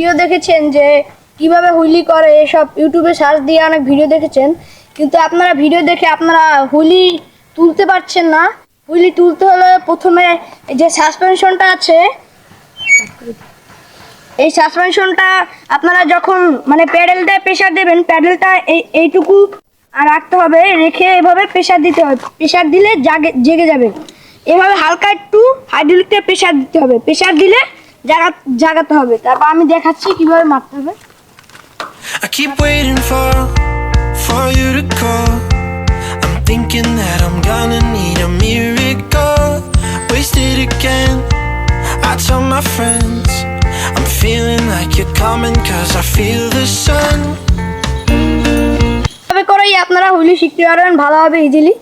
Video দেখেছেন যে কিভাবে হুইলি করে, এসব ইউটিউবে সার্চ দিয়ে অনেক ভিডিও দেখেছেন, কিন্তু আপনারা ভিডিও দেখে আপনারা হুইলি তুলতে পারছেন না। হুইলি তুলতে হলে প্রথমে যে সাসপেনশনটা আছে, এই সাসপেনশনটা আপনারা যখন মানে প্যাডেলটা প্রেসার দেবেন, প্যাডেলটা এইটুকু রাখতে হবে, রেখে এভাবে প্রেসার দিতে হবে। প্রেসার দিলে জেগে যাবে। এভাবে হালকা একটু হাইড্রোলিকটা প্রেসার দিতে হবে, প্রেসার দিলে জাগাতে হবে। তারপর আমি দেখাচ্ছি কিভাবে মারতে হবে। I keep waiting for you to call. I'm thinking that I'm gonna need a miracle. Wasted again. I tell my friends I'm feeling like you're coming 'cause I feel the sun. এভাবে করেই আপনারা wheelie শিখতে পারবেন ভালোভাবে, easily.